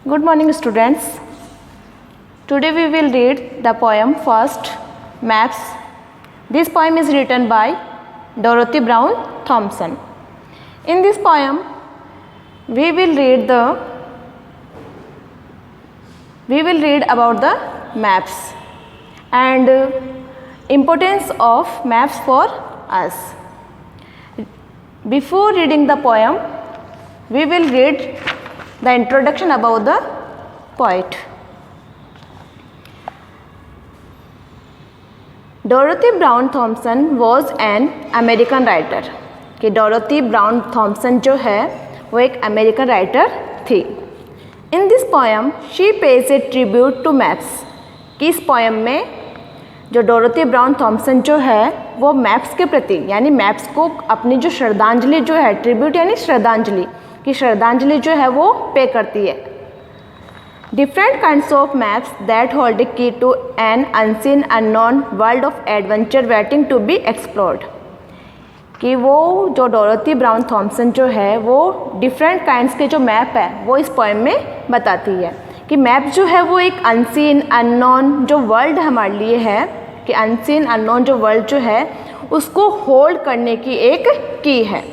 Good morning, students. Today we will read the poem First Maps. This poem is written by Dorothy Brown Thompson. In this poem, we will read about the maps and importance of maps for us. Before reading the poem, we will read the introduction about the poet. Dorothy Brown Thompson was an American writer. कि Dorothy Brown Thompson जो है वो एक American writer थी. In this poem she pays a tribute to maps. कि इस poem में जो डोरोथी ब्राउन थॉम्सन जो है वो मैप्स के प्रति यानी मैप्स को अपनी जो श्रद्धांजलि जो है, ट्रिब्यूट यानी श्रद्धांजलि, कि श्रद्धांजलि जो है वो पे करती है. Different kinds of maps that hold key to an unseen unknown world of adventure waiting to be explored. कि वो जो डोरोथी ब्राउन थॉम्सन जो है वो डिफरेंट काइंड्स के जो मैप है वो इस पोएम में बताती है. कि मैप जो है वो एक अनसीन अननोन जो वर्ल्ड हमारे लिए है, कि अनसीन अननोन जो वर्ल्ड जो है उसको होल्ड करने की एक की है,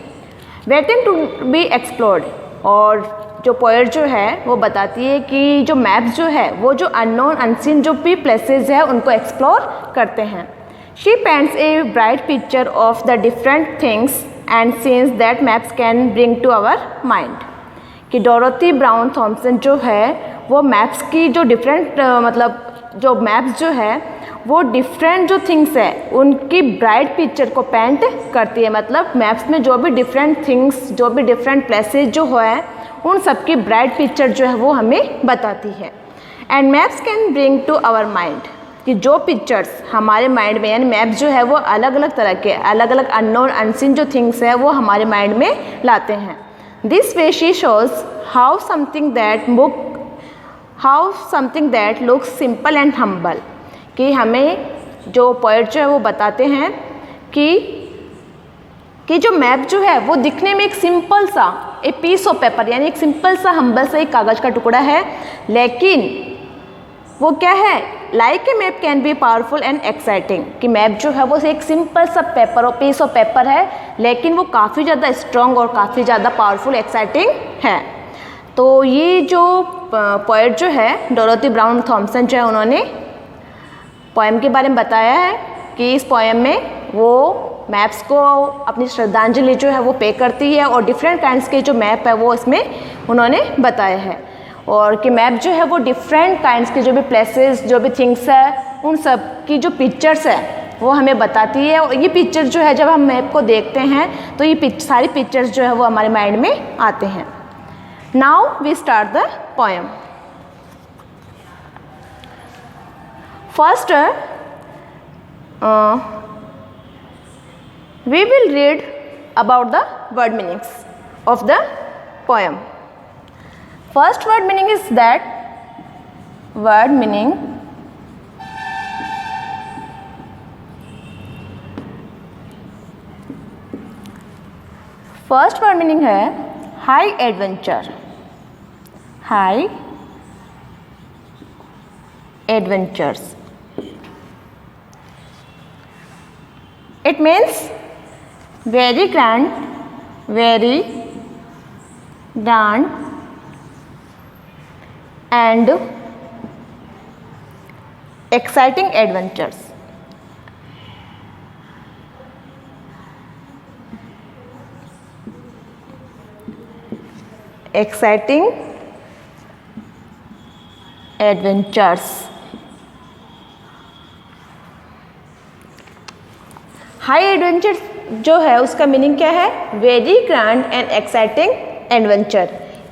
वेटिंग टू बी एक्सप्लोर्ड. और जो पोएट जो है वो बताती है कि जो मैप्स जो है वो जो अननोन अनसीन जो भी प्लेसेस है उनको एक्सप्लोर करते हैं. She paints a bright picture of the different things and scenes that maps can bring to our mind. कि डोरोथी ब्राउन थॉम्सन जो है वो मैप्स की जो डिफरेंट जो मैप्स जो है वो डिफरेंट जो थिंग्स है उनकी ब्राइट पिक्चर को पेंट करती है. मतलब मैप्स में जो भी डिफरेंट थिंग्स, जो भी डिफरेंट प्लेसेस जो है उन सब की ब्राइट पिक्चर जो है वो हमें बताती है. And maps can bring to our mind. कि जो पिक्चर्स हमारे माइंड में यानी मैप जो है वो अलग अलग तरह के अलग अलग अननोन अनसीन जो थिंग्स है वो हमारे माइंड में लाते हैं. This way she shows how something that looks simple and humble. कि हमें जो पोएट जो है वो बताते हैं कि जो मैप जो है वो दिखने में एक सिंपल सा ए पीस ऑफ पेपर यानी एक सिंपल सा हम्बल सा एक कागज़ का टुकड़ा है, लेकिन वो क्या है, like a map can be powerful and exciting. कि मैप जो है वो एक सिंपल सा पेपर और पीस ऑफ पेपर है, लेकिन वो काफ़ी ज़्यादा स्ट्रॉन्ग और काफ़ी ज़्यादा पावरफुल एक्साइटिंग है. तो ये जो पोएट जो है डोरोथी ब्राउन थॉम्सन जो है उन्होंने पोएम के बारे में बताया है कि इस पोएम में वो मैप्स को अपनी श्रद्धांजलि जो है वो पे करती है और डिफरेंट काइंड्स के जो मैप है वो इसमें उन्होंने बताया है. और कि मैप जो है वो डिफरेंट काइंड्स के जो भी प्लेसेस, जो भी थिंग्स है उन सब की जो पिक्चर्स है वो हमें बताती है. और ये पिक्चर जो है जब हम मैप को देखते हैं तो ये सारी पिक्चर्स जो है वो हमारे माइंड में आते हैं. Now we start the poem. First we will read about the word meanings of the poem. First word meaning is that word meaning first word meaning है high adventure. High adventures. It means very grand and exciting adventures. Exciting adventures. High adventure जो है उसका meaning क्या है, very grand and exciting adventure.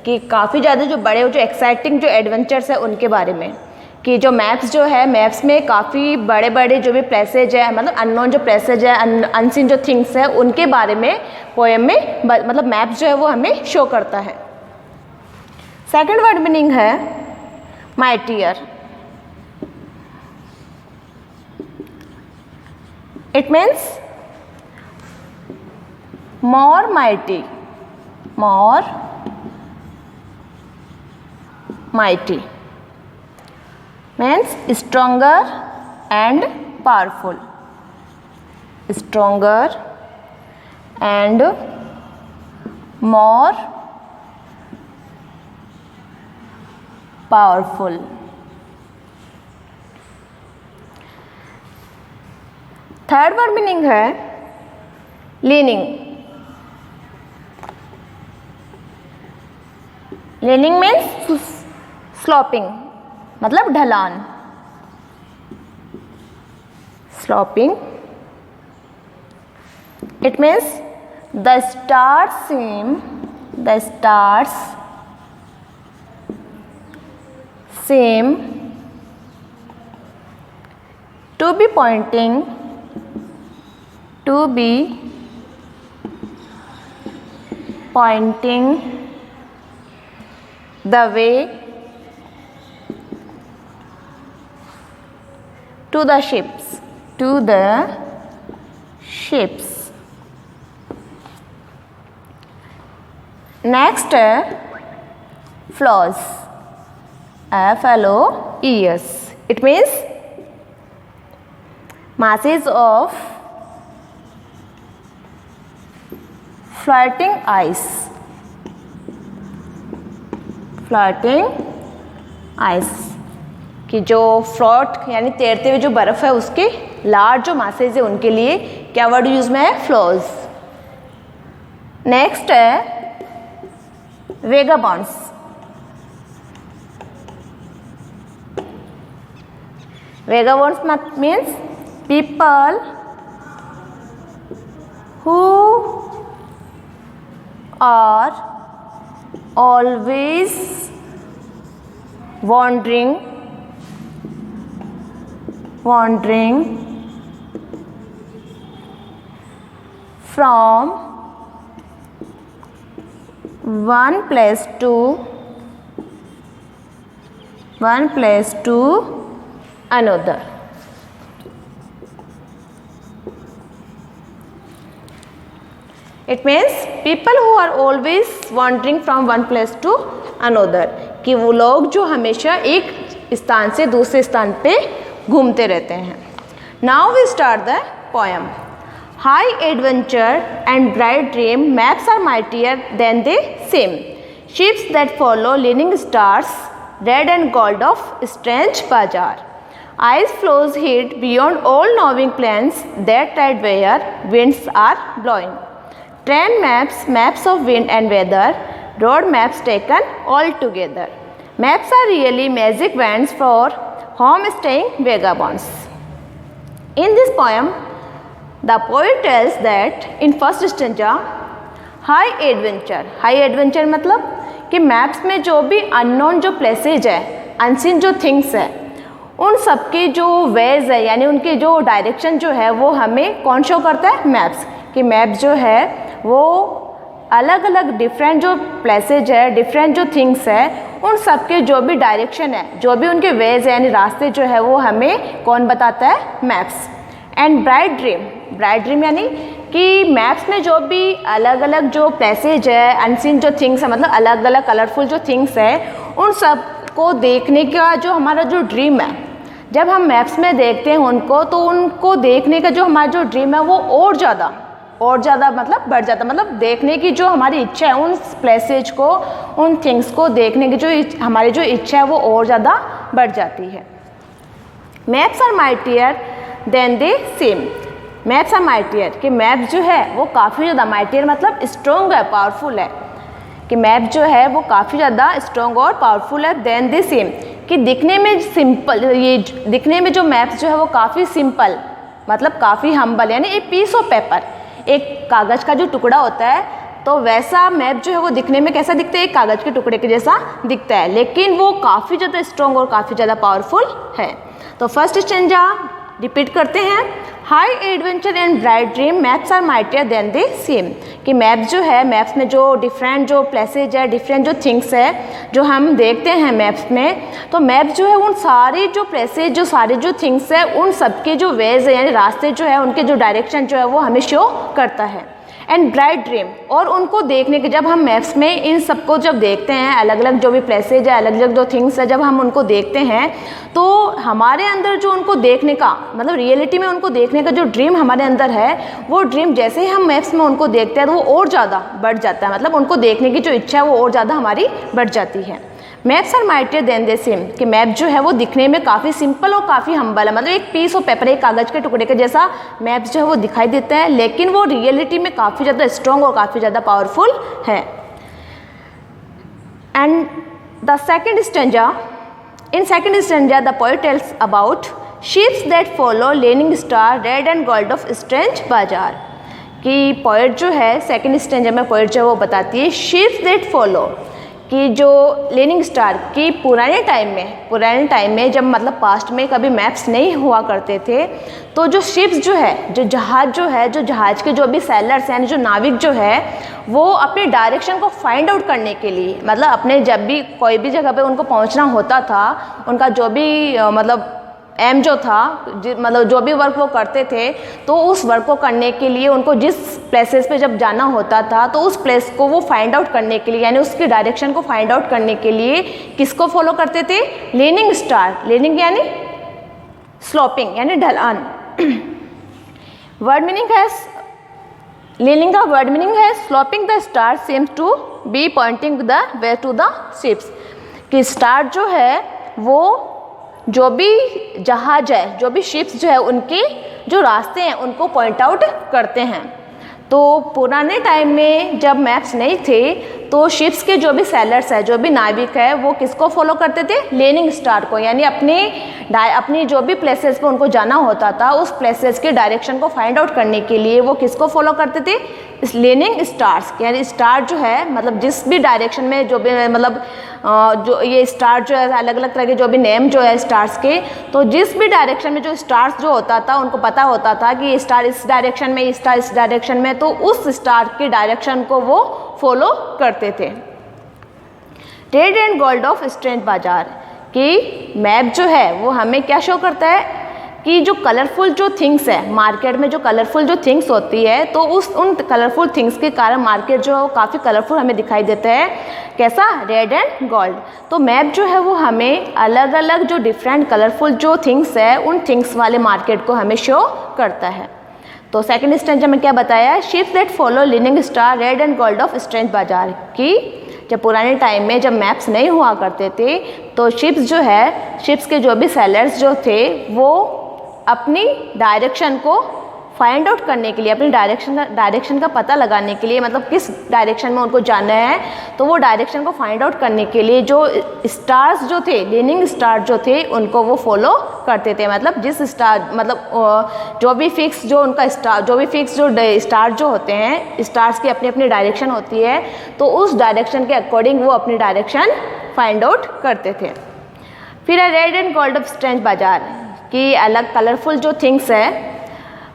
कि काफ़ी ज़्यादा जो बड़े जो एक्साइटिंग जो एडवेंचर्स है उनके बारे में. कि जो मैप्स जो है मैप्स में काफ़ी बड़े बड़े जो भी प्लेसेज है, मतलब अननोन जो प्लेसेज है, अनसीन जो थिंग्स है उनके बारे में पोएम में मतलब मैप्स जो है वो हमें शो करता है. सेकंड वर्ड मीनिंग है mightier. It means more mighty, more mighty means stronger and powerful, stronger and more powerful. Third word meaning है leaning. leaning means sloping, मतलब ढलान. sloping, it means the stars seem to be pointing the way to the ships. Next, flows, FLOES. It means masses of floating ice. कि जो float यानी तैरते हुए जो बर्फ़ है उसके लार्ज जो मासेज है उनके लिए क्या वर्ड यूज में है? फ्लोज. नेक्स्ट है vagabonds. Vagabonds means people who are always wandering from one place to another. It means people who are always wandering from one place to another, कि वो लोग जो हमेशा एक स्थान से दूसरे स्थान पे घूमते रहते हैं. Now we start the poem. High adventure and bright dream, maps are mightier than they seem. Ships that follow leaning stars, red and gold of strange bazaar. Ice flows hid beyond all knowing plains that tide where winds are blowing. Train maps of wind and weather, road maps taken all together. Maps are really magic wands for home-staying vagabonds. In this poem, the poet tells that in first stanza, high adventure मतलब कि maps में जो भी unknown जो places है, unseen जो things है, उन सबके जो वेज है यानी उनके जो डायरेक्शन जो है वो हमें कौन शो करता है? मैप्स. कि मैप जो है वो अलग अलग डिफरेंट जो प्लेसेज है, डिफरेंट जो थिंग्स है, उन सब के जो भी डायरेक्शन है, जो भी उनके वेज है यानी रास्ते जो है वो हमें कौन बताता है? मैप्स. एंड ब्राइट ड्रीम यानी कि मैप्स में जो भी अलग अलग जो प्लेसेज है, अनसीन जो थिंग्स है, मतलब अलग अलग कलरफुल जो थिंग्स है, उन सब को देखने का जो हमारा जो ड्रीम है, जब हम मैप्स में देखते हैं उनको, तो उनको देखने का जो हमारा जो ड्रीम है वो और ज़्यादा मतलब बढ़ जाता है. मतलब देखने की जो हमारी इच्छा है, उन प्लेसेज को, उन थिंग्स को देखने की जो हमारी जो इच्छा है वो और ज़्यादा बढ़ जाती है. Maps are mightier than they seem. Maps are mightier कि मैप जो है वो काफ़ी ज़्यादा, माइटियर मतलब स्ट्रॉन्ग है, पावरफुल है, कि मैप जो है वो काफ़ी ज़्यादा स्ट्रॉन्ग और पावरफुल है. देन दे सेम कि दिखने में सिंपल, ये दिखने में जो मैप्स जो है वो काफ़ी सिंपल मतलब काफ़ी हम्बल, यानी एक पीस ऑफ पेपर, एक कागज़ का जो टुकड़ा होता है, तो वैसा मैप जो है वो दिखने में कैसा दिखता है? एक कागज़ के टुकड़े के जैसा दिखता है, लेकिन वो काफ़ी ज़्यादा स्ट्रॉन्ग और काफ़ी ज़्यादा पावरफुल है. तो फर्स्ट स्टेंजा रिपीट करते हैं. High adventure and bright dream, maps are mightier than they seem. कि मैप जो है, मैप्स में जो डिफरेंट जो प्लेसेज है, डिफरेंट जो थिंग्स है जो हम देखते हैं मैप्स में, तो मैप जो है उन सारे जो प्लेसेज, जो सारे जो थिंग्स है, उन सबके जो वेज है यानी रास्ते जो है, उनके जो डायरेक्शन जो है वो हमें शो करता है. एंड ब्राइट ड्रीम, और उनको देखने के जब हम मैप्स में इन सबको जब देखते हैं, अलग अलग जो भी प्लेसेज है, अलग अलग जो थिंग्स है, जब हम उनको देखते हैं तो हमारे अंदर जो उनको देखने का मतलब रियलिटी में उनको देखने का जो ड्रीम हमारे अंदर है, वो ड्रीम जैसे ही हम मैप्स में उनको देखते हैं तो वो और ज़्यादा बढ़ जाता है, मतलब उनको देखने की जो इच्छा है वो और ज़्यादा हमारी बढ़ जाती है। Maps are mightier than they seem, कि मैप जो है वो दिखने में काफ़ी सिंपल और काफ़ी हम्बल है, मतलब एक पीस ऑफ पेपर, एक कागज़ के टुकड़े के जैसा मैप्स जो है वो दिखाई देता है, लेकिन वो रियलिटी में काफ़ी ज़्यादा स्ट्रॉन्ग और काफ़ी ज़्यादा पावरफुल है। And the second stanza, in second stanza the poet tells about ships that follow leaning star red and gold of strange बाजार, कि पोएट जो है सेकेंड स्टेंजा में पोएट जो है वो बताती है शिप्स दैट फॉलो, कि जो लीनिंग स्टार की पुराने टाइम में जब मतलब पास्ट में कभी मैप्स नहीं हुआ करते थे, तो जो शिप्स जो है, जो जहाज़ के जो भी सेलर्स हैं, जो नाविक जो है, वो अपने डायरेक्शन को फाइंड आउट करने के लिए, मतलब अपने जब भी कोई भी जगह पे उनको पहुंचना होता था, उनका जो भी मतलब एम जो था, मतलब जो भी वर्क वो करते थे, तो उस वर्क को करने के लिए उनको जिस प्लेसेस पे जब जाना होता था तो उस प्लेस को वो फाइंड आउट करने के लिए, यानी उसकी डायरेक्शन को फाइंड आउट करने के लिए किसको फॉलो करते थे? Leaning star. लीनिंग यानी स्लोपिंग यानी ढलान। वर्ड मीनिंग है, लीनिंग का वर्ड मीनिंग है sloping the star seems to be pointing the way to the ships, कि स्टार जो है वो जो भी जहाज है, जो भी शिप्स जो है, उनके जो रास्ते हैं उनको पॉइंट आउट करते हैं। तो पुराने टाइम में जब मैप्स नहीं थे तो शिप्स के जो भी सेलर्स है, जो भी नाविक है, वो किसको फॉलो करते थे? लीनिंग स्टार को, यानी अपनी जो भी प्लेसेस पे उनको जाना होता था उस प्लेसेस के डायरेक्शन को फाइंड आउट करने के लिए वो किसको फॉलो करते थे? इस लीनिंग स्टार्स, यानी स्टार जो है मतलब जिस भी डायरेक्शन में जो भी मतलब जो ये स्टार जो है अलग अलग तरह के जो भी नेम जो है स्टार्स के, तो जिस भी डायरेक्शन में जो स्टार्स जो होता था उनको पता होता था कि ये स्टार इस डायरेक्शन में, स्टार इस डायरेक्शन में, तो उस स्टार के डायरेक्शन को वो फॉलो करते थे। Red and gold of strange बाजार, कि मैप जो है वो हमें क्या शो करता है कि जो कलरफुल जो थिंग्स है मार्केट में, जो कलरफुल जो थिंग्स होती है, तो उन कलरफुल थिंग्स के कारण मार्केट जो है काफ़ी कलरफुल हमें दिखाई देता है। कैसा? Red and gold. तो मैप जो है वो हमें अलग अलग जो डिफरेंट कलरफुल जो थिंग्स है उन थिंग्स वाले मार्केट को हमें शो करता है। तो सेकेंड स्टेंजा में क्या बताया? Ships that follow leaning star red and gold of strange बाजार, की जब पुराने टाइम में जब मैप्स नहीं हुआ करते थे तो शिप्स जो है, शिप्स के जो भी सेलर्स जो थे वो अपनी डायरेक्शन को फाइंड आउट करने के लिए, अपनी डायरेक्शन का पता लगाने के लिए, मतलब किस डायरेक्शन में उनको जाना है, तो वो डायरेक्शन को फाइंड आउट करने के लिए जो स्टार्स जो थे, लीनिंग स्टार जो थे, उनको वो फॉलो करते थे। मतलब जिस स्टार मतलब जो भी फिक्स जो उनका स्टार, जो भी फिक्स जो स्टार जो होते हैं, स्टार्स की अपनी अपनी डायरेक्शन होती है, तो उस डायरेक्शन के अकॉर्डिंग वो अपनी डायरेक्शन फाइंड आउट करते थे। फिर है red and gold of strange बाजार, कि अलग कलरफुल जो थिंग्स है,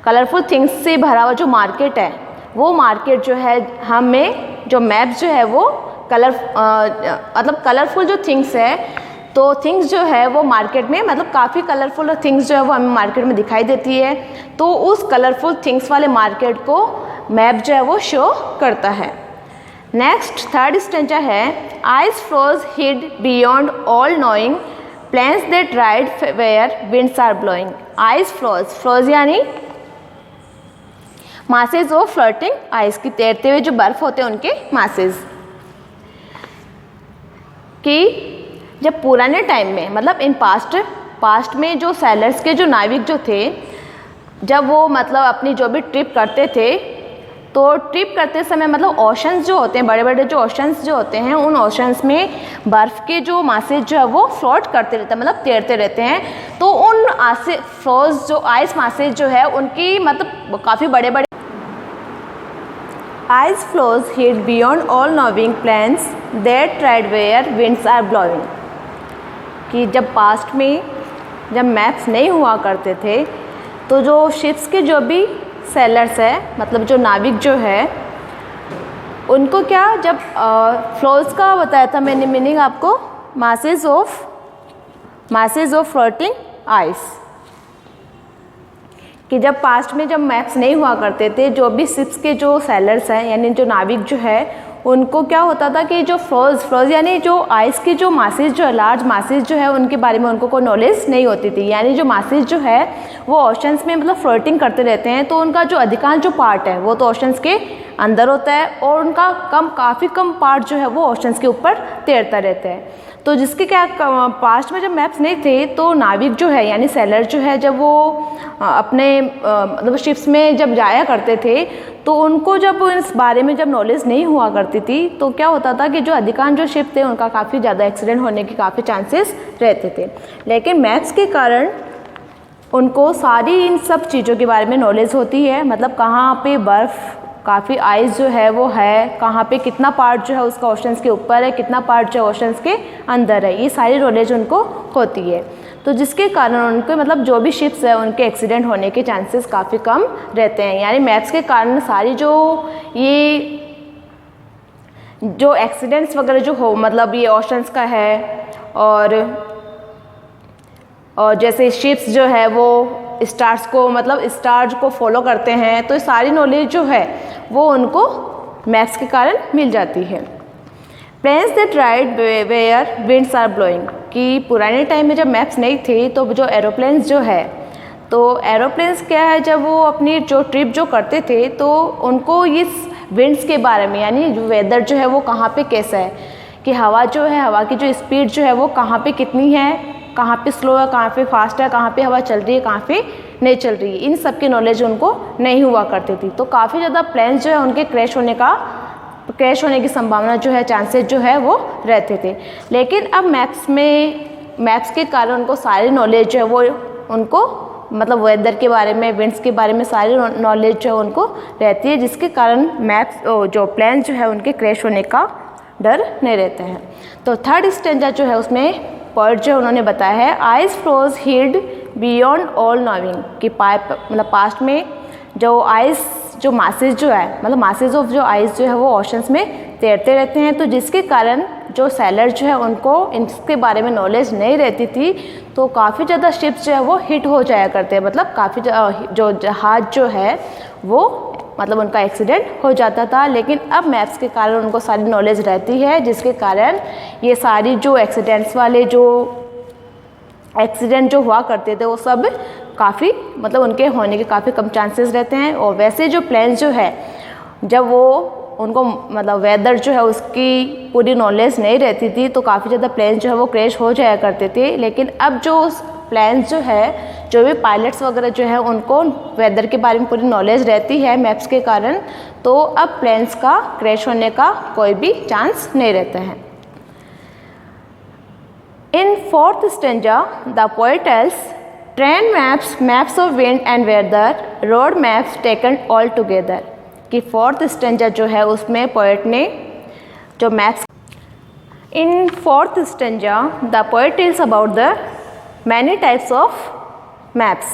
कलरफुल थिंग्स से भरा हुआ जो मार्केट है, वो मार्केट जो है हमें जो मैप्स जो है वो मतलब कलरफुल जो थिंग्स है, तो थिंग्स जो है वो मार्केट में मतलब काफ़ी कलरफुल थिंग्स जो है वो हमें मार्केट में दिखाई देती है, तो उस कलरफुल थिंग्स वाले मार्केट को मैप जो है वो शो करता है। नेक्स्ट थर्ड स्टेंजा है ice floes hid beyond all knowing plains that ride where winds are blowing. Ice floes, floes यानी मासेज ऑफ फ्लोटिंग आइस, की तैरते हुए जो बर्फ होते हैं उनके मासेज, कि जब पुराने टाइम में मतलब इन पास्ट में जो सैलर्स के जो नाविक जो थे, जब वो मतलब अपनी जो भी ट्रिप करते थे, तो ट्रिप करते समय मतलब ओशंस जो होते हैं, बड़े बड़े जो ओशंस जो होते हैं, उन ओशंस में बर्फ़ के जो मासेज जो है वो फ्लोट करते रहते हैं, मतलब तैरते रहते हैं। तो उन फ्रोज जो आइस मासेज जो है उनकी मतलब काफ़ी बड़े बड़े Ice flows hid beyond all knowing plains that ride where winds are blowing, कि जब पास्ट में जब मैप्स नहीं हुआ करते थे तो जो शिप्स के जो भी सेलर्स है, मतलब जो नाविक जो है, उनको क्या जब फ्लोज का बताया था मैंने मीनिंग आपको, मासेज ऑफ फ्लोटिंग आइस, कि जब पास्ट में जब मैप्स नहीं हुआ करते थे, जो भी शिप्स के जो सेलर्स हैं यानी जो नाविक जो है उनको क्या होता था कि जो फ्रोज यानी जो आइस की जो मासेस जो है, लार्ज मासेस जो है, उनके बारे में उनको कोई नॉलेज नहीं होती थी। यानी जो मासेस जो है वो ओशंस में मतलब फ्लोटिंग करते रहते हैं, तो उनका जो अधिकांश जो पार्ट है वो तो ओशंस के अंदर होता है और उनका काफ़ी कम पार्ट जो है वो ओशंस के ऊपर तैरता रहता है। तो जिसके क्या पास्ट में जब मैप्स नहीं थे तो नाविक जो है यानी सेलर जो है जब वो अपने मतलब शिप्स में जब जाया करते थे तो उनको जब इस बारे में जब नॉलेज नहीं हुआ करती थी तो क्या होता था कि जो अधिकांश जो शिप थे उनका काफ़ी ज़्यादा एक्सीडेंट होने के काफ़ी चांसेस रहते थे। लेकिन मैप्स के कारण उनको सारी इन सब चीज़ों के बारे में नॉलेज होती है, मतलब कहाँ पे बर्फ़ काफ़ी आइस जो है वो है, कहाँ पे कितना पार्ट जो है उसका ओशंस के ऊपर है, कितना पार्ट जो ओशंस के अंदर है, ये सारी नॉलेज उनको होती है। तो जिसके कारण उनको मतलब जो भी शिप्स है उनके एक्सीडेंट होने के चांसेस काफ़ी कम रहते हैं। यानी मैप्स के कारण सारी जो एक्सीडेंट्स वगैरह जो हो मतलब ये ओशंस का है और जैसे शिप्स जो है वो स्टार्स को फॉलो करते हैं, तो सारी नॉलेज जो है वो उनको मैप्स के कारण मिल जाती है। Plains that ride where winds are blowing, कि पुराने टाइम में जब मैप्स नहीं थे तो जो एरोप्लेन्स जो है, तो एरोप्लेन्स क्या है जब वो अपनी जो ट्रिप जो करते थे तो उनको इस विंड्स के बारे में यानी जो वेदर जो है वो कहाँ पे कैसा है, कि हवा जो है, हवा की जो स्पीड जो है वो कहाँ पे कितनी है, कहाँ पे स्लो है, कहाँ पे फास्ट है, कहाँ पे हवा चल रही है, कहाँ पे नहीं चल रही है, इन सब की नॉलेज उनको नहीं हुआ करती थी। तो काफ़ी ज़्यादा प्लेन्स जो है उनके क्रैश होने की संभावना जो है, चांसेस जो है वो रहते थे। लेकिन अब मैप्स के कारण उनको सारी नॉलेज जो है वो उनको मतलब वेदर के बारे में, विंड्स के बारे में सारी नॉलेज जो है उनको रहती है, जिसके कारण मैप्स जो प्लेन जो है उनके क्रैश होने का डर नहीं रहता है। तो थर्ड स्टेंजा जो है उसमें पोएट जो उन्होंने बताया है, ice floes hid beyond all knowing, कि मतलब पास्ट में जो आइस जो मासेस जो है मतलब मासेस ऑफ जो आइस जो है वो ओशंस में तैरते रहते हैं, तो जिसके कारण जो सैलर जो है उनको इसके बारे में नॉलेज नहीं रहती थी, तो काफ़ी ज़्यादा शिप्स जो है वो हिट हो जाया करते हैं, मतलब काफ़ी जो जहाज जो है वो मतलब उनका एक्सीडेंट हो जाता था। लेकिन अब मैप्स के कारण उनको सारी नॉलेज रहती है, जिसके कारण ये सारी जो एक्सीडेंट्स वाले जो एक्सीडेंट जो हुआ करते थे वो सब काफ़ी मतलब उनके होने के काफ़ी कम चांसेस रहते हैं। और वैसे जो प्लेन्स जो है जब वो उनको मतलब वेदर जो है उसकी पूरी नॉलेज नहीं रहती थी तो काफ़ी ज़्यादा प्लेन्स जो है वो क्रैश हो जाया करते थे। लेकिन अब जो प्लेन्स जो है, जो भी पायलट्स वगैरह जो है उनको वेदर के बारे में पूरी नॉलेज रहती है मैप्स के कारण, तो अब प्लेन्स का क्रैश होने का कोई भी चांस नहीं रहता है। In fourth stanza, the poet tells train maps, maps of wind and weather, road maps taken all together, कि fourth stanza जो है उसमें poet ने जो maps in fourth stanza the poet tells about the many types of maps.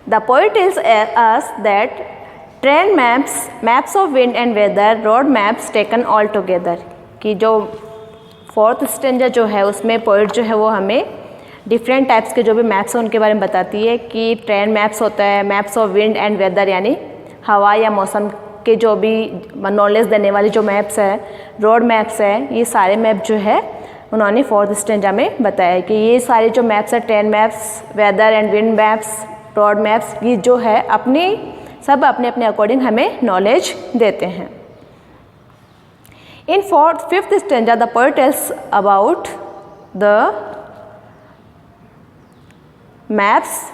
The poet tells us that train maps, maps of wind and weather, road maps taken all together, कि जो fourth stanza जो है उसमें poet जो है वो हमें different types के जो भी मैप्स हैं उनके बारे में बताती है, कि ट्रेन मैप्स होता है, maps of wind and weather यानी हवा या मौसम के जो भी नॉलेज देने वाली जो मैप्स है, रोड मैप्स है, ये सारे मैप जो है उन्होंने फोर्थ स्टेंजा में बताया कि ये सारे जो मैप्स है, train maps, weather and wind maps, road maps, ये जो है सब अपने अपने अकॉर्डिंग हमें नॉलेज देते हैं। In fifth stanza, the poet tells about the maps.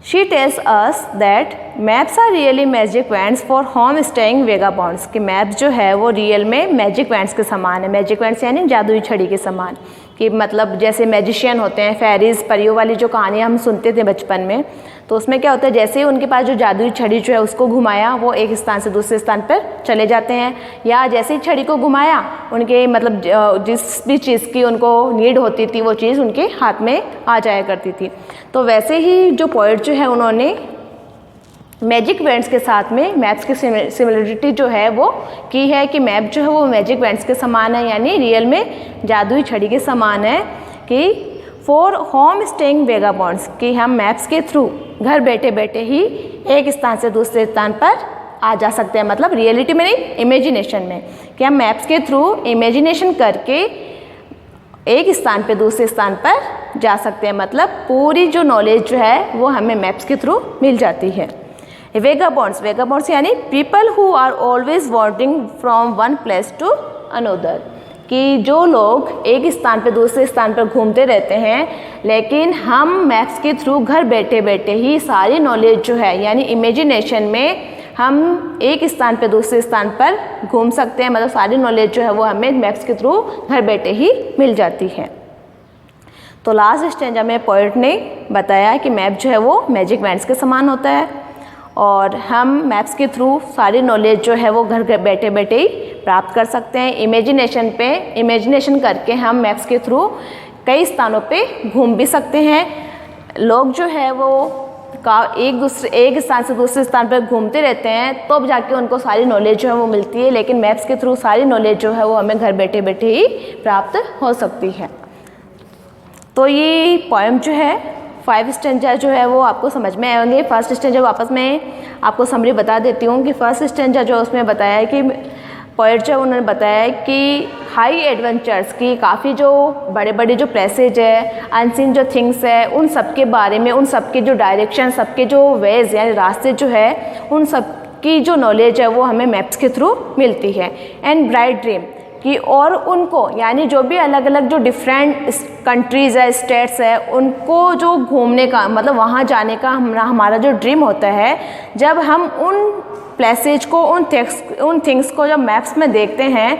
She tells us that maps are really magic wands for home staying vagabonds, कि मैप्स जो है वो रियल में मैजिक वैंड्स के समान है। मैजिक वैंड्स यानी जादुई छड़ी के समान, कि मतलब जैसे मैजिशियन होते हैं, फेरीज परियों वाली जो कहानियाँ हम सुनते थे बचपन में, तो उसमें क्या होता है जैसे ही उनके पास जो जादुई छड़ी जो है उसको घुमाया वो एक स्थान से दूसरे स्थान पर चले जाते हैं, या जैसे ही छड़ी को घुमाया उनके मतलब जिस भी चीज़ की उनको नीड होती थी वो चीज़ उनके हाथ में आ जाया करती थी। तो वैसे ही जो पोएट जो है उन्होंने मैजिक वैंड्स के साथ में मैप्स की सिमिलरिटी जो है वो की है, कि मैप जो है वो मैजिक वैंड्स के समान है, यानी रियल में जादुई छड़ी के समान है, कि फॉर होम स्टेइंग वेगाबॉन्ड्स, कि हम मैप्स के थ्रू घर बैठे बैठे ही एक स्थान से दूसरे स्थान पर आ जा सकते हैं, मतलब रियलिटी में नहीं, इमेजिनेशन में, कि हम मैप्स के थ्रू इमेजिनेशन करके एक स्थान पे दूसरे स्थान पर जा सकते हैं, मतलब पूरी जो नॉलेज जो है वो हमें मैप्स के थ्रू मिल जाती है। वेगाबॉन्ड्स यानी people who are always wandering from one place to another, कि जो लोग एक स्थान पे दूसरे स्थान पर घूमते रहते हैं, लेकिन हम मैप्स के थ्रू घर बैठे बैठे ही सारी नॉलेज जो है यानी इमेजिनेशन में हम एक स्थान पे दूसरे स्थान पर घूम सकते हैं, मतलब सारी नॉलेज जो है वो हमें मैप्स के थ्रू घर बैठे ही मिल जाती है। तो लास्ट स्टेंजा में पोएट ने बताया कि मैप जो है वो मैजिक बैंड्स के समान होता है और हम मैप्स के थ्रू सारी नॉलेज जो है वो घर बैठे बैठे ही प्राप्त कर सकते हैं। इमेजिनेशन करके हम मैप्स के थ्रू कई स्थानों पे घूम भी सकते हैं। लोग जो है वो एक स्थान से दूसरे स्थान पर घूमते रहते हैं, तब तो जाके उनको सारी नॉलेज जो है वो मिलती है, लेकिन मैप्स के थ्रू सारी नॉलेज जो है वो हमें घर बैठे बैठे ही प्राप्त हो सकती है। तो ये पोएम जो है 5 स्टेंजा जो है वो आपको समझ में आएंगे। फर्स्ट स्टेंजा वापस मैं आपको समरी बता देती हूँ कि फर्स्ट स्टेंजा जो उसमें बताया है कि पोएट जो उन्होंने बताया है कि हाई एडवेंचर्स की काफ़ी जो बड़े बड़े जो प्लेसेज है, अनसीन जो थिंग्स है, उन सब के बारे में, उन सब के जो डायरेक्शन, सबके जो वेज यानी रास्ते जो है, उन सब की जो नॉलेज है वो हमें मैप्स के थ्रू मिलती है। एंड ब्राइट ड्रीम कि और उनको यानी जो भी अलग अलग जो डिफरेंट कंट्रीज़ है, स्टेट्स है, उनको जो घूमने का मतलब वहाँ जाने का हमारा जो ड्रीम होता है, जब हम उन प्लेसेज को उन थिंग्स को जब मैप्स में देखते हैं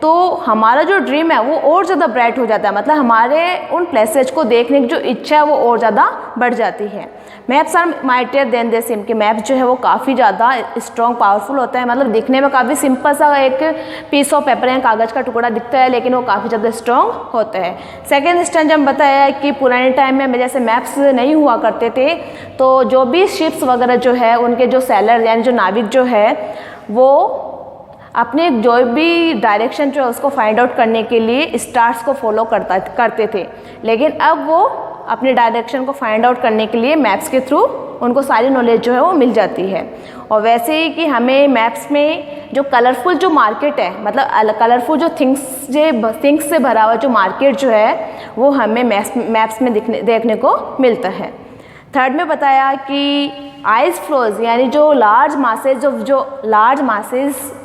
तो हमारा जो ड्रीम है वो और ज़्यादा ब्राइट हो जाता है, मतलब हमारे उन प्लेसेज को देखने की जो इच्छा है वो और ज़्यादा बढ़ जाती है। Maps are mightier than they seem, कि मैप जो है वो काफ़ी ज़्यादा स्ट्रॉन्ग पावरफुल होता है, मतलब दिखने में काफ़ी सिंपल सा एक पीस ऑफ पेपर या कागज़ का टुकड़ा दिखता है, लेकिन वो काफ़ी ज़्यादा स्ट्रॉन्ग होता है। सेकेंड स्टेंजा में बताया है कि पुराने टाइम में जैसे मैप्स नहीं हुआ करते थे, तो जो भी शिप्स वगैरह जो है उनके जो सैलर यानी जो नाविक जो है वो अपने जो भी डायरेक्शन जो है उसको फाइंड आउट करने के लिए स्टार्स को फॉलो करते थे, लेकिन अब वो अपने डायरेक्शन को फाइंड आउट करने के लिए मैप्स के थ्रू उनको सारी नॉलेज जो है वो मिल जाती है। और वैसे ही कि हमें मैप्स में जो कलरफुल जो मार्केट है, मतलब कलरफुल जो थिंग्स से भरा हुआ जो मार्केट जो है वो हमें मैप्स में देखने को मिलता है। थर्ड में बताया कि आइस फ्लोज यानी जो लार्ज मासेज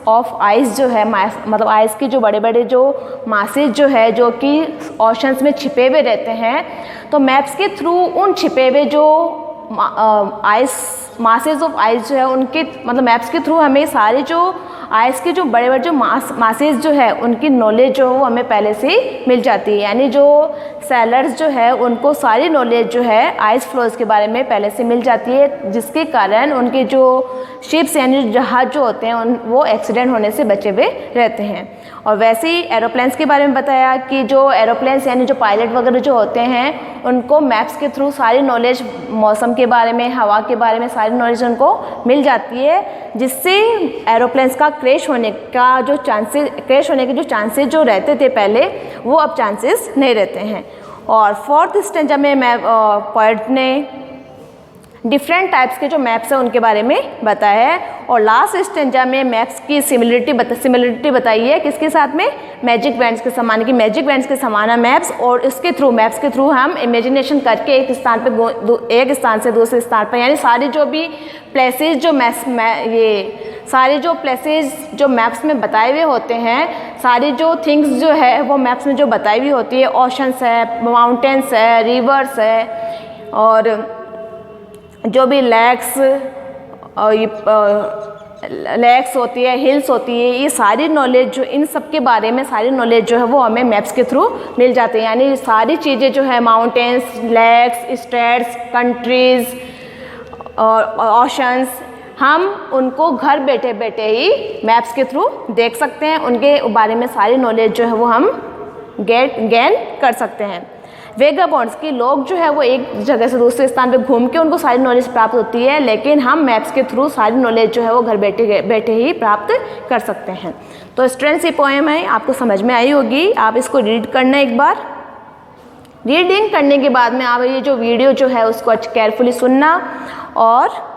ऑफ आइस जो है, मतलब आइस की जो बड़े बड़े जो मासेज जो है जो कि ओशंस में छिपे हुए रहते हैं, तो मैप्स के थ्रू उन छिपे हुए जो मासेज ऑफ आइस जो है उनके मतलब मैप्स के थ्रू हमें सारे जो आइस के जो बड़े बड़े जो मासेज जो है उनकी नॉलेज जो वो हमें पहले से ही मिल जाती है, यानी जो सेलर्स जो है उनको सारी नॉलेज जो है आइस फ्लोज के बारे में पहले से मिल जाती है, जिसके कारण उनके जो शिप्स यानी जहाज जो होते हैं वो एक्सीडेंट होने से बचे हुए रहते हैं। और वैसे ही एरोप्लेन्स के बारे में बताया कि जो एरोप्लेन्स यानी जो पायलट वगैरह जो होते हैं उनको मैप्स के थ्रू सारी नॉलेज मौसम के बारे में, हवा के बारे में सारी नॉलेज उनको मिल जाती है, जिससे एरोप्लेन्स का क्रैश होने के जो चांसेस जो रहते थे पहले वो अब चांसेस नहीं रहते हैं। और फोर्थ स्टेंजा में पोएट ने डिफरेंट टाइप्स के जो मैप्स हैं उनके बारे में बताया है। और लास्ट स्टेंजा में मैप्स की सिमिलरिटी बताई है किसके साथ में, मैजिक बैंड्स के समान, की मैजिक बैंड्स के समान है मैप्स, और इसके थ्रू मैप्स के थ्रू हम इमेजिनेशन करके एक स्थान से दूसरे स्थान पर यानी सारी जो भी प्लेसेज जो मैप्स में बताए हुए होते हैं, सारी जो थिंग्स जो है वो मैप्स में जो बताई हुई होती है, ओशंस है, माउंटेन्स है, रिवर्स है, और जो भी लेक्स होती है, हिल्स होती है, ये सारी नॉलेज जो इन सब के बारे में सारी नॉलेज जो है वो हमें मैप्स के थ्रू मिल जाती है, यानी सारी चीज़ें जो है माउंटेन्स, लेक्स, स्टेट्स, कंट्रीज़ और ओशंस, हम उनको घर बैठे बैठे ही मैप्स के थ्रू देख सकते हैं, उनके बारे में सारी नॉलेज जो है वो हम गेन कर सकते हैं। वेगाबॉन्ड्स की लोग जो है वो एक जगह से दूसरे स्थान पे घूम के उनको सारी नॉलेज प्राप्त होती है, लेकिन हम मैप्स के थ्रू सारी नॉलेज जो है वो घर बैठे ही प्राप्त कर सकते हैं। तो स्टूडेंट्स ये पोएम है आपको समझ में आई होगी, आप इसको रीड करना एक बार रीडिंग करने के बाद में आप ये जो वीडियो जो है उसको केयरफुली सुनना, और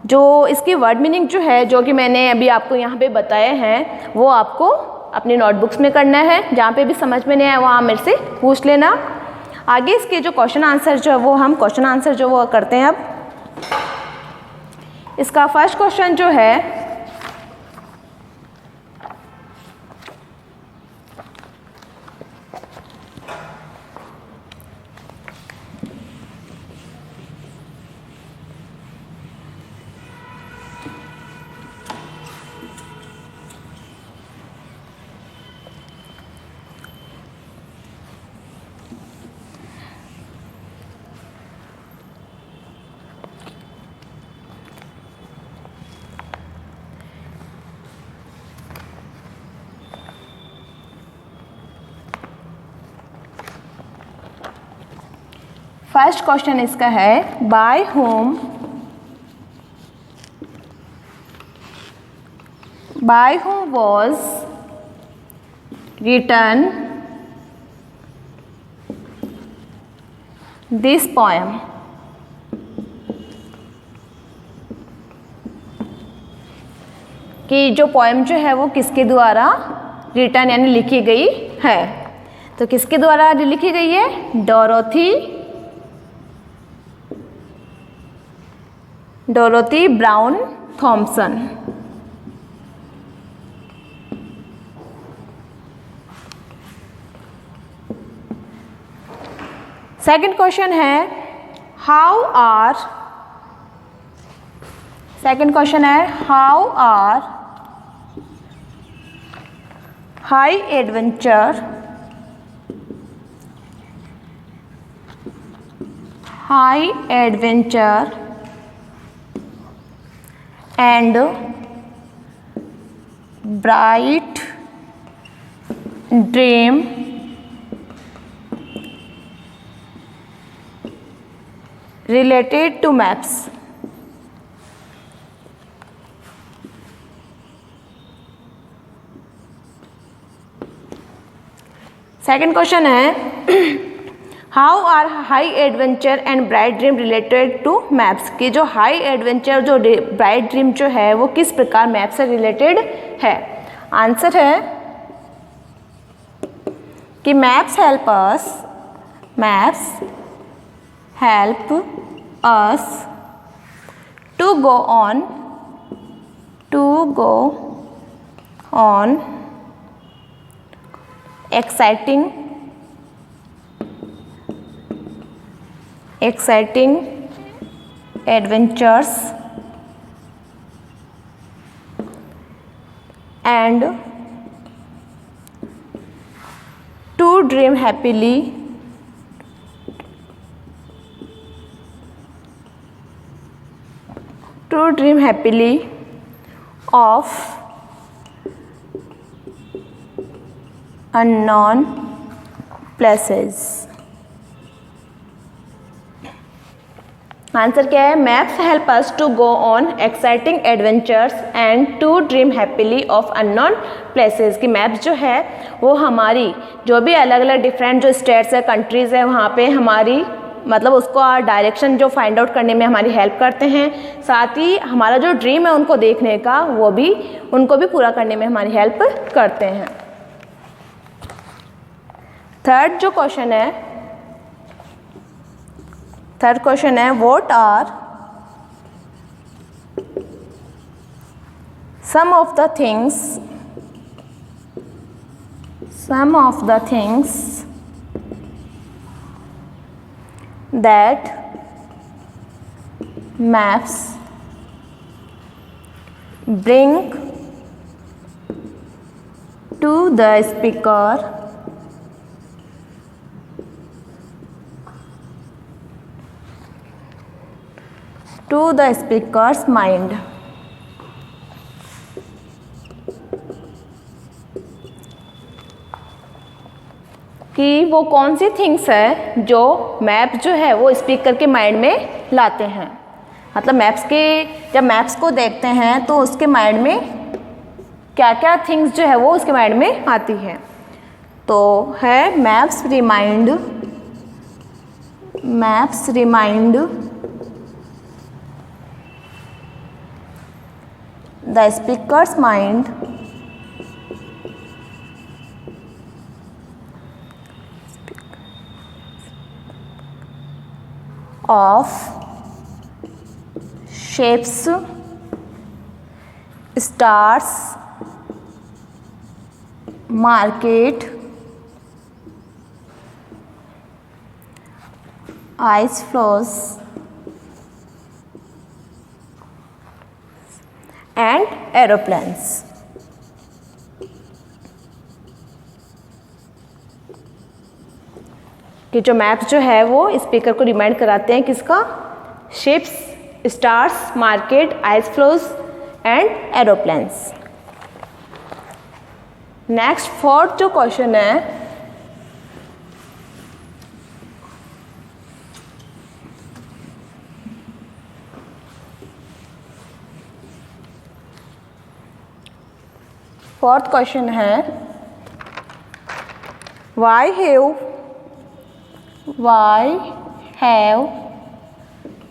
जो इसकी वर्ड मीनिंग जो है जो कि मैंने अभी आपको यहाँ पे बताए हैं वो आपको अपनी नोटबुक्स में करना है। जहाँ पे भी समझ में नहीं आया वहाँ मेरे से पूछ लेना। आगे इसके जो क्वेश्चन आंसर जो है वो हम क्वेश्चन आंसर जो वो करते हैं। अब इसका फर्स्ट क्वेश्चन जो है, फर्स्ट क्वेश्चन इसका है by whom was written this poem. कि जो पोएम जो है वो किसके द्वारा रिटन यानी लिखी गई है। तो किसके द्वारा लिखी गई है? Dorothy Brown Thompson. Second question है how are high adventure and bright dream related to maps। Second question है how are high adventure and bright dream related to maps. की जो हाई एडवेंचर जो ब्राइट ड्रीम जो है वो किस प्रकार मैप से रिलेटेड है। आंसर है कि maps help us to go on exciting adventures and to dream happily of unknown places। Answer क्या है? Maps help us to go on exciting adventures and to dream happily of unknown places. की maps जो है वो हमारी जो भी अलग अलग डिफरेंट जो स्टेट्स है, कंट्रीज़ है, वहाँ पे हमारी मतलब उसको डायरेक्शन जो फाइंड आउट करने में हमारी हेल्प करते हैं। साथ ही हमारा जो ड्रीम है उनको देखने का उनको भी पूरा करने में हमारी हेल्प करते हैं। थर्ड क्वेश्चन है what are some of the things that maps bring to the speaker's mind। कि वो कौन सी थिंग्स है जो मैप जो है वो स्पीकर के माइंड में लाते हैं। मतलब जब मैप्स को देखते हैं तो उसके माइंड में क्या क्या थिंग्स जो है वो उसके माइंड में आती है। तो है maps remind maps remind the speaker's mind of shapes, stars, market, ice flows and aeroplanes. कि जो मैप्स जो है वो स्पीकर को रिमाइंड कराते हैं किसका? Ships, stars, market, ice flows and aeroplanes. Next fourth जो क्वेश्चन है, फोर्थ क्वेश्चन है why have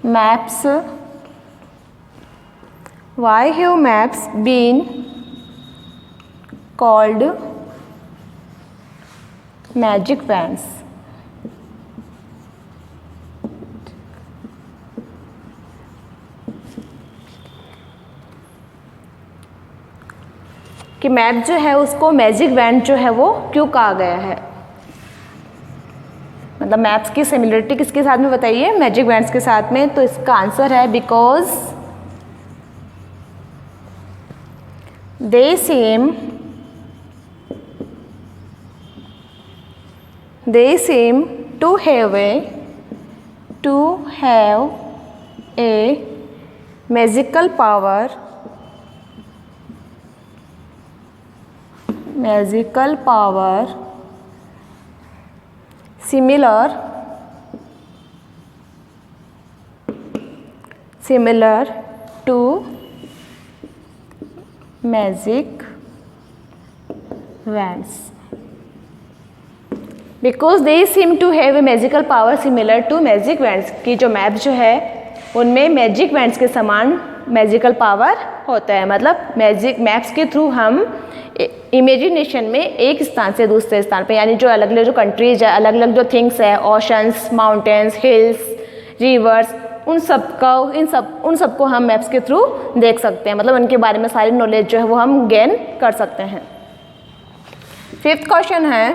maps been called magic bands? कि मैप जो है उसको मैजिक बैंड जो है वो क्यों कहा गया है? मतलब मैप्स की सिमिलरिटी किसके साथ में बताइए? मैजिक बैंड्स के साथ में. तो इसका आंसर है because they seem to have a magical power similar to magic wands. Because they seem to have a magical power similar to magic wands. कि जो मैप जो है उनमें मैजिक वैंड्स के समान मैजिकल पावर होता है. मतलब मैजिक मैप्स के थ्रू हम इमेजिनेशन में एक स्थान से दूसरे स्थान पे, यानी जो अलग अलग जो कंट्रीज है, अलग अलग जो थिंग्स है, ओशंस, माउंटेन्स, हिल्स, रिवर्स, उन सबको हम मैप्स के थ्रू देख सकते हैं. मतलब उनके बारे में सारी नॉलेज जो है वो हम गेन कर सकते हैं. फिफ्थ क्वेश्चन है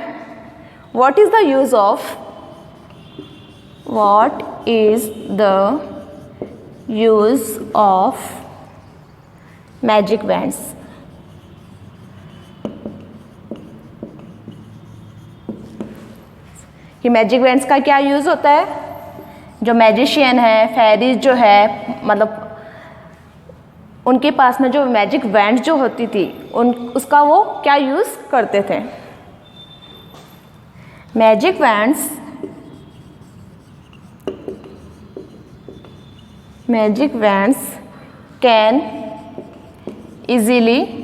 what is the use of magic bands? कि मैजिक बैंड्स का क्या यूज़ होता है? जो मैजिशियन है, फेरीज जो है, मतलब उनके पास में जो मैजिक बैंड जो होती थी उसका वो क्या यूज़ करते थे? Magic bands can easily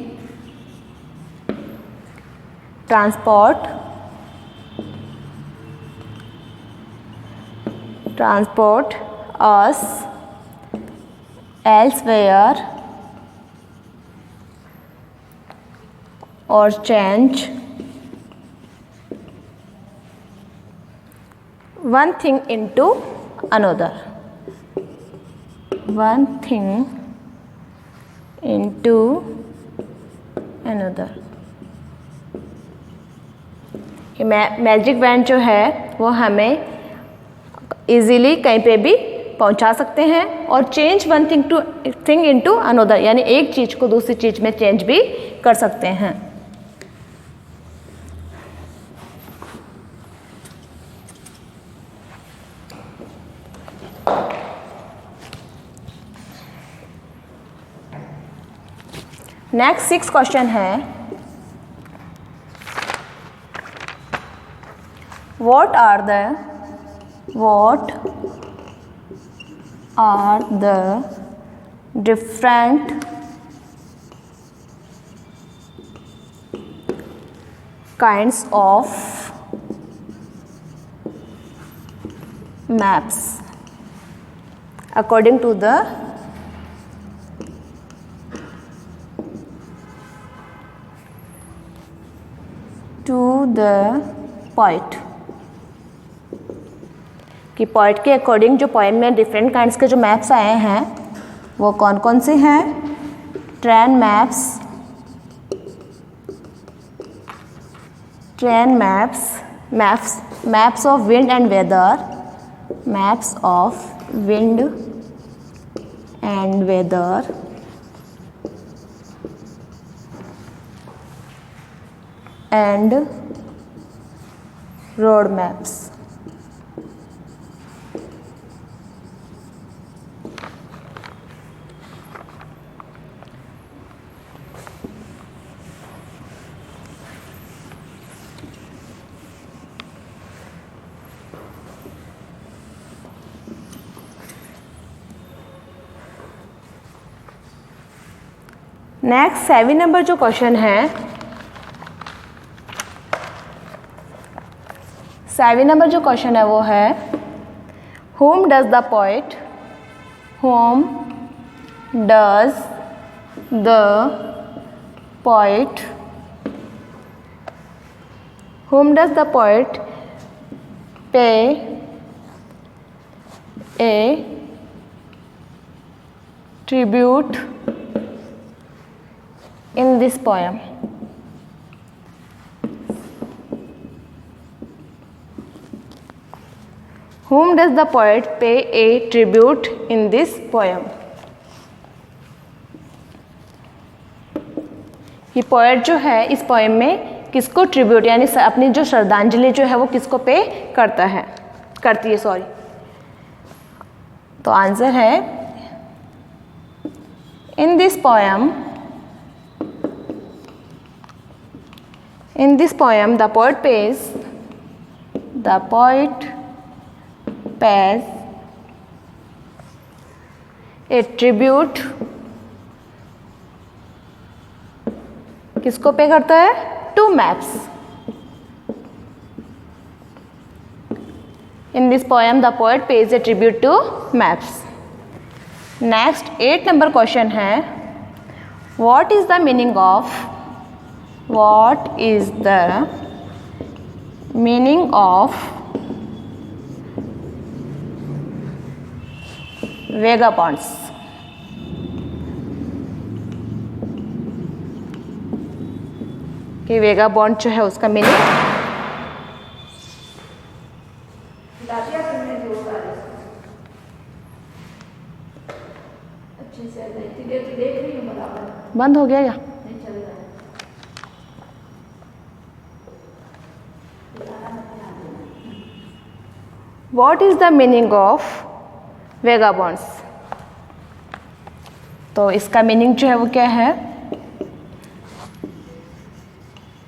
transport us elsewhere or change one thing into another. Magic band जो है वो हमें इजीली कहीं पे भी पहुंचा सकते हैं और change one thing into another, यानी एक चीज़ को दूसरी चीज़ में चेंज भी कर सकते हैं. नेक्स्ट 6 क्वेश्चन है what are the different kinds of maps according to the poet कि पोइट के अकॉर्डिंग जो पोएम में डिफरेंट काइंड्स के जो मैप्स आए हैं वो कौन कौन से हैं? Train maps of wind and weather, maps of wind and weather, and road maps. Next 7 number जो क्वेश्चन है, 7 नंबर जो क्वेश्चन है वो है whom does the poet pay a tribute in this poem? Whom does the poet pay a tribute in this poem? ये poet जो है इस पोएम में किसको ट्रिब्यूट यानी अपनी जो श्रद्धांजलि जो है वो किसको पे करती है सॉरी। तो आंसर है in this poem the poet pays a tribute, किसको पे करता है? To maps. In this poem the poet pays a tribute to maps. Next 8 number question है what is the meaning of vagabonds? कि vagabond जो है उसका meaning बंद हो गया या What is the meaning of vagabonds? तो इसका मीनिंग जो है वो क्या है?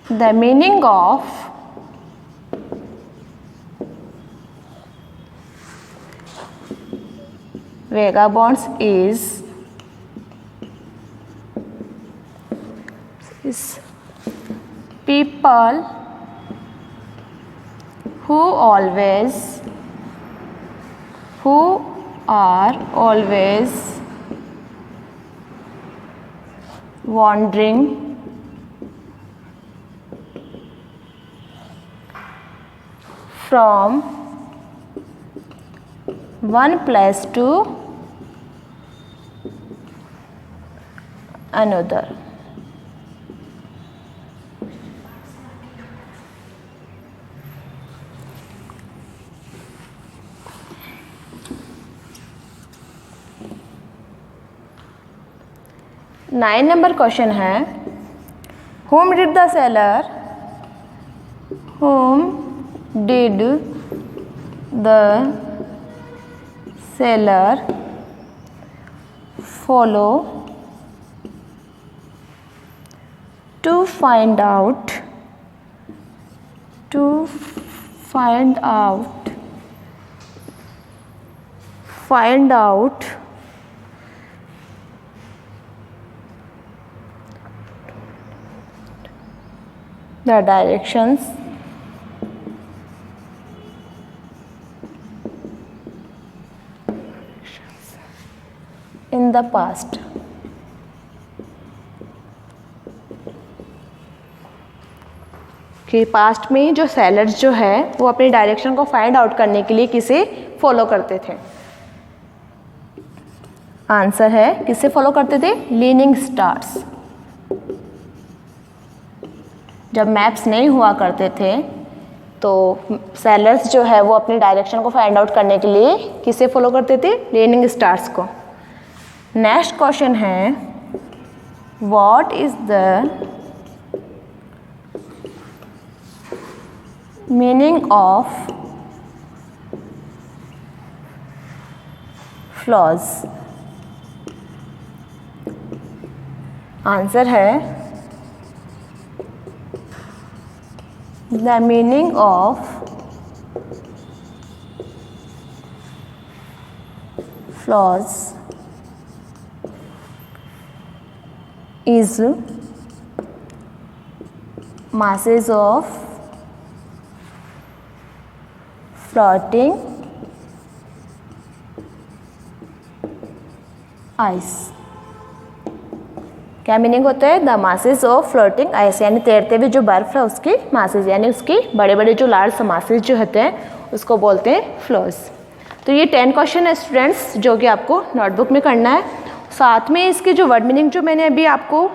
The meaning of vagabonds is people who are always wandering from one place to another. Nine number question है whom did the seller follow to find out the directions the past. कि past में जो sellers जो है वो अपनी direction को find out करने के लिए किसे फॉलो करते थे? आंसर है किसे फॉलो करते थे? Leaning stars. जब मैप्स नहीं हुआ करते थे तो सेलर्स जो है वो अपनी डायरेक्शन को फाइंड आउट करने के लिए किसे फॉलो करते थे? लीनिंग स्टार्स को। नेक्स्ट क्वेश्चन है what is the meaning of floes? Answer है the meaning of floes is masses of floating ice। क्या मीनिंग होता है? The masses of floating ice, यानी तैरते हुए जो बर्फ है उसकी मासेस, यानी उसकी बड़े बड़े जो लार्ज मासेस जो होते हैं उसको बोलते हैं फ्लोज। तो ये 10 क्वेश्चन है स्टूडेंट्स जो कि आपको नोटबुक में करना है। साथ में इसके जो वर्ड मीनिंग जो मैंने अभी आपको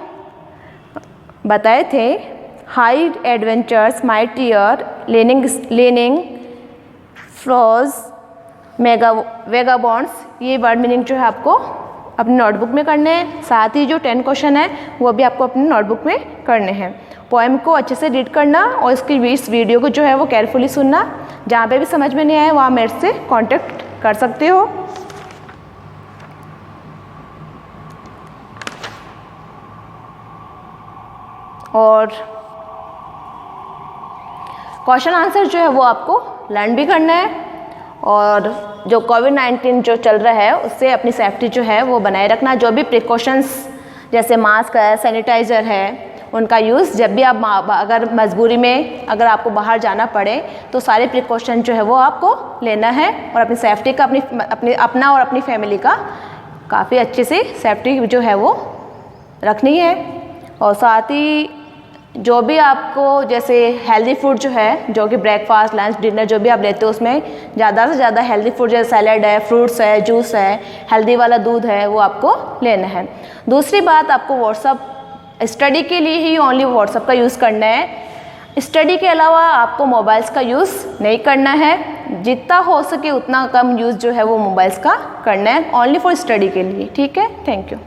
बताए थे, high adventures, mightier, leaning floes, vagabonds, ये वर्ड मीनिंग जो है आपको अपनी नोटबुक में करने हैं। साथ ही जो 10 क्वेश्चन है वो भी आपको अपनी नोटबुक में करने हैं। पोएम को अच्छे से रीड करना और इसकी इस वीडियो को जो है वो केयरफुली सुनना। जहाँ पे भी समझ में नहीं आए वहाँ मेरे से कांटेक्ट कर सकते हो। और क्वेश्चन आंसर जो है वो आपको लर्न भी करना है। और जो कोविड-19 जो चल रहा है उससे अपनी सेफ्टी जो है वो बनाए रखना। जो भी प्रिकॉशंस जैसे मास्क है, सैनिटाइज़र है, उनका यूज़ जब भी आप अगर मजबूरी में अगर आपको बाहर जाना पड़े तो सारे प्रिकॉशन जो है वो आपको लेना है और अपनी सेफ्टी का अपना और अपनी फैमिली का काफ़ी अच्छे से सेफ्टी जो है वो रखनी है। और साथ ही जो भी आपको जैसे हेल्दी फूड जो है, जो कि ब्रेकफास्ट, लंच, डिनर जो भी आप लेते हो उसमें ज़्यादा से ज़्यादा हेल्दी फूड जैसे सैलड है, फ्रूट्स है, जूस है, हेल्दी वाला दूध है, वो आपको लेना है। दूसरी बात, आपको व्हाट्सअप स्टडी के लिए ही ओनली व्हाट्सअप का यूज़ करना है। स्टडी के अलावा आपको मोबाइल्स का यूज़ नहीं करना है। जितना हो सके उतना कम यूज़ जो है वो मोबाइल्स का करना है, ओनली फॉर स्टडी के लिए। ठीक है, थैंक यू।